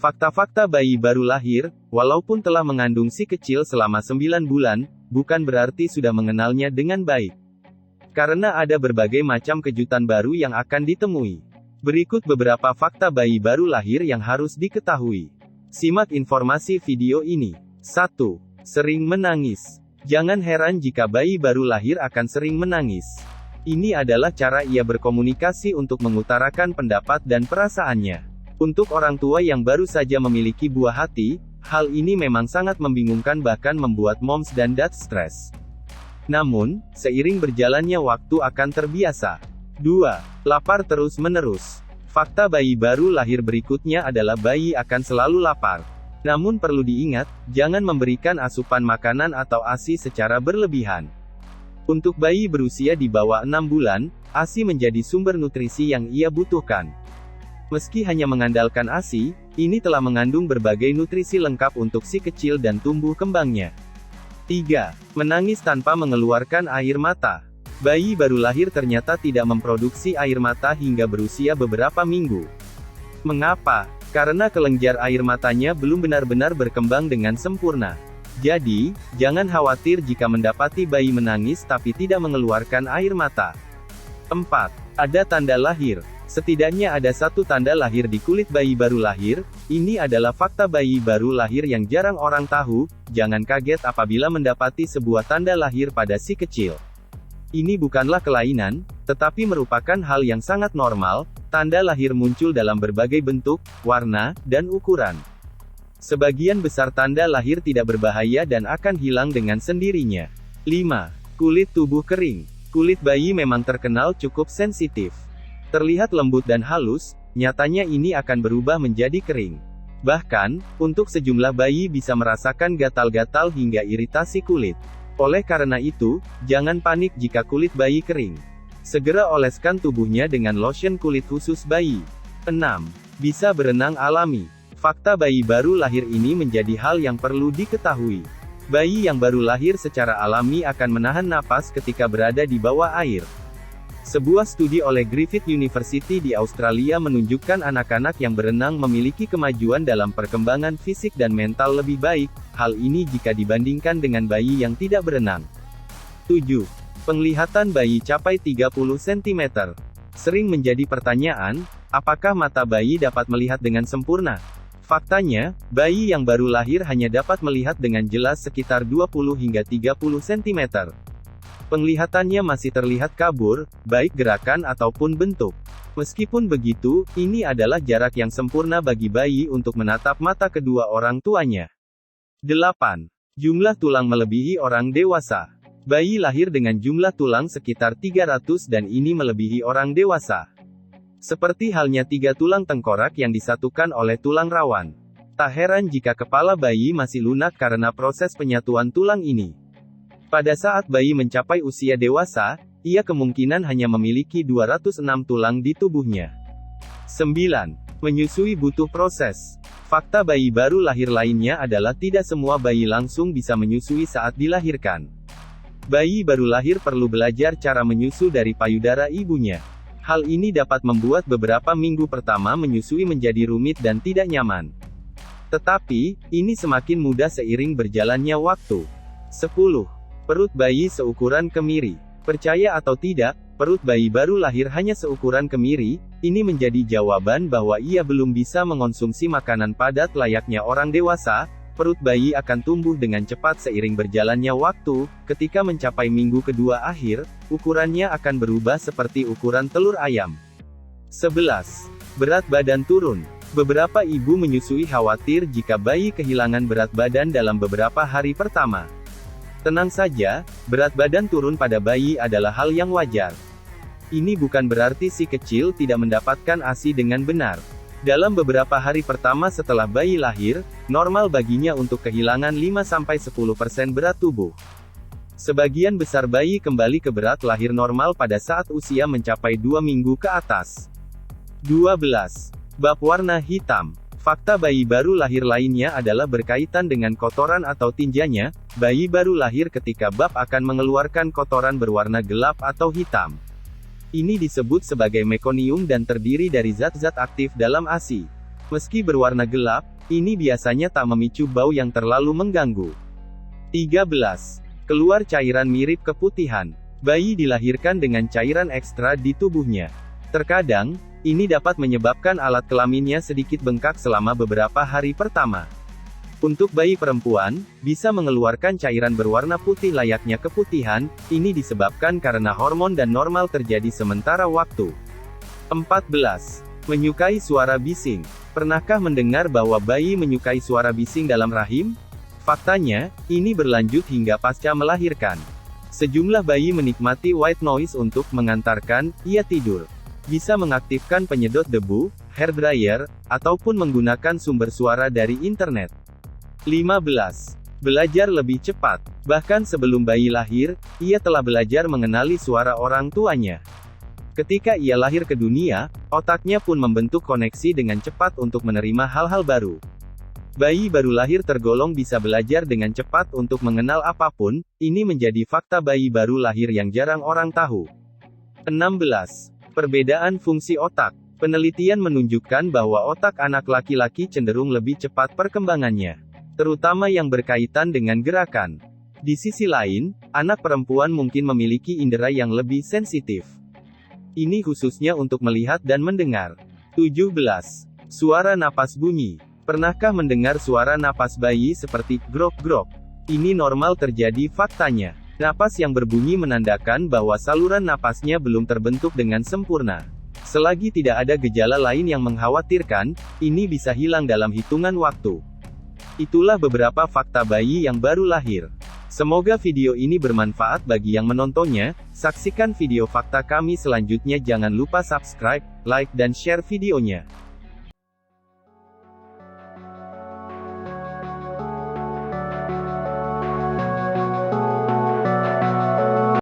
Fakta-fakta bayi baru lahir, walaupun telah mengandung si kecil selama 9 bulan, bukan berarti sudah mengenalnya dengan baik. Karena ada berbagai macam kejutan baru yang akan ditemui. Berikut beberapa fakta bayi baru lahir yang harus diketahui. Simak informasi video ini. 1. Sering menangis. Jangan heran jika bayi baru lahir akan sering menangis. Ini adalah cara ia berkomunikasi untuk mengutarakan pendapat dan perasaannya. Untuk orang tua yang baru saja memiliki buah hati, hal ini memang sangat membingungkan bahkan membuat moms dan dad stres. Namun, seiring berjalannya waktu akan terbiasa. 2. Lapar terus-menerus. Fakta bayi baru lahir berikutnya adalah bayi akan selalu lapar. Namun perlu diingat, jangan memberikan asupan makanan atau ASI secara berlebihan. Untuk bayi berusia di bawah 6 bulan, ASI menjadi sumber nutrisi yang ia butuhkan. Meski hanya mengandalkan ASI, ini telah mengandung berbagai nutrisi lengkap untuk si kecil dan tumbuh kembangnya. 3. Menangis tanpa mengeluarkan air mata. Bayi baru lahir ternyata tidak memproduksi air mata hingga berusia beberapa minggu. Mengapa? Karena kelenjar air matanya belum benar-benar berkembang dengan sempurna. Jadi, jangan khawatir jika mendapati bayi menangis tapi tidak mengeluarkan air mata. 4. Ada tanda lahir. Setidaknya ada satu tanda lahir di kulit bayi baru lahir. Ini adalah fakta bayi baru lahir yang jarang orang tahu. Jangan kaget apabila mendapati sebuah tanda lahir pada si kecil. Ini bukanlah kelainan, tetapi merupakan hal yang sangat normal. Tanda lahir muncul dalam berbagai bentuk, warna, dan ukuran. Sebagian besar tanda lahir tidak berbahaya dan akan hilang dengan sendirinya. 5. Kulit tubuh kering. Kulit bayi memang terkenal cukup sensitif. Terlihat lembut dan halus, nyatanya ini akan berubah menjadi kering. Bahkan, untuk sejumlah bayi bisa merasakan gatal-gatal hingga iritasi kulit. Oleh karena itu, jangan panik jika kulit bayi kering. Segera oleskan tubuhnya dengan lotion kulit khusus bayi. 6. Bisa berenang alami. Fakta bayi baru lahir ini menjadi hal yang perlu diketahui. Bayi yang baru lahir secara alami akan menahan napas ketika berada di bawah air. Sebuah studi oleh Griffith University di Australia menunjukkan anak-anak yang berenang memiliki kemajuan dalam perkembangan fisik dan mental lebih baik, hal ini jika dibandingkan dengan bayi yang tidak berenang. 7. Penglihatan bayi capai 30 cm. Sering menjadi pertanyaan, apakah mata bayi dapat melihat dengan sempurna? Faktanya, bayi yang baru lahir hanya dapat melihat dengan jelas sekitar 20 hingga 30 cm. Penglihatannya masih terlihat kabur, baik gerakan ataupun bentuk. Meskipun begitu, ini adalah jarak yang sempurna bagi bayi untuk menatap mata kedua orang tuanya. 8. Jumlah tulang melebihi orang dewasa. Bayi lahir dengan jumlah tulang sekitar 300 dan ini melebihi orang dewasa. Seperti halnya 3 tulang tengkorak yang disatukan oleh tulang rawan. Tak heran jika kepala bayi masih lunak karena proses penyatuan tulang ini. Pada saat bayi mencapai usia dewasa, ia kemungkinan hanya memiliki 206 tulang di tubuhnya. 9. Menyusui butuh proses. Fakta bayi baru lahir lainnya adalah tidak semua bayi langsung bisa menyusui saat dilahirkan. Bayi baru lahir perlu belajar cara menyusu dari payudara ibunya. Hal ini dapat membuat beberapa minggu pertama menyusui menjadi rumit dan tidak nyaman. Tetapi, ini semakin mudah seiring berjalannya waktu. 10. Perut bayi seukuran kemiri. Percaya atau tidak, perut bayi baru lahir hanya seukuran kemiri. Ini menjadi jawaban bahwa ia belum bisa mengonsumsi makanan padat layaknya orang dewasa. Perut bayi akan tumbuh dengan cepat seiring berjalannya waktu. Ketika mencapai minggu kedua akhir, ukurannya akan berubah seperti ukuran telur ayam. 11. Berat badan turun. Beberapa ibu menyusui khawatir jika bayi kehilangan berat badan dalam beberapa hari pertama. Tenang saja, berat badan turun pada bayi adalah hal yang wajar. Ini bukan berarti si kecil tidak mendapatkan ASI dengan benar. Dalam beberapa hari pertama setelah bayi lahir, normal baginya untuk kehilangan 5-10% berat tubuh. Sebagian besar bayi kembali ke berat lahir normal pada saat usia mencapai 2 minggu ke atas. 12. Bab warna hitam. Fakta bayi baru lahir lainnya adalah berkaitan dengan kotoran atau tinjanya. Bayi baru lahir ketika bab akan mengeluarkan kotoran berwarna gelap atau hitam. Ini disebut sebagai mekonium dan terdiri dari zat-zat aktif dalam ASI. Meski berwarna gelap, ini biasanya tak memicu bau yang terlalu mengganggu. 13. Keluar cairan mirip keputihan. Bayi dilahirkan dengan cairan ekstra di tubuhnya. Terkadang, ini dapat menyebabkan alat kelaminnya sedikit bengkak selama beberapa hari pertama. Untuk bayi perempuan, bisa mengeluarkan cairan berwarna putih layaknya keputihan, ini disebabkan karena hormon dan normal terjadi sementara waktu. 14. Menyukai suara bising. Pernahkah mendengar bahwa bayi menyukai suara bising dalam rahim? Faktanya, ini berlanjut hingga pasca melahirkan. Sejumlah bayi menikmati white noise untuk mengantarkan ia tidur. Bisa mengaktifkan penyedot debu, hair dryer, ataupun menggunakan sumber suara dari internet. 15. Belajar lebih cepat. Bahkan sebelum bayi lahir, ia telah belajar mengenali suara orang tuanya. Ketika ia lahir ke dunia, otaknya pun membentuk koneksi dengan cepat untuk menerima hal-hal baru. Bayi baru lahir tergolong bisa belajar dengan cepat untuk mengenal apapun, ini menjadi fakta bayi baru lahir yang jarang orang tahu. 16. Perbedaan fungsi otak. Penelitian menunjukkan bahwa otak anak laki-laki cenderung lebih cepat perkembangannya, terutama yang berkaitan dengan gerakan. Di sisi lain, anak perempuan mungkin memiliki indera yang lebih sensitif. Ini khususnya untuk melihat dan mendengar. 17. Suara napas bunyi. Pernahkah mendengar suara napas bayi seperti grok-grok? Ini normal terjadi faktanya. Napas yang berbunyi menandakan bahwa saluran napasnya belum terbentuk dengan sempurna. Selagi tidak ada gejala lain yang mengkhawatirkan, ini bisa hilang dalam hitungan waktu. Itulah beberapa fakta bayi yang baru lahir. Semoga video ini bermanfaat bagi yang menontonnya. Saksikan video fakta kami selanjutnya. Jangan lupa subscribe, like dan share videonya.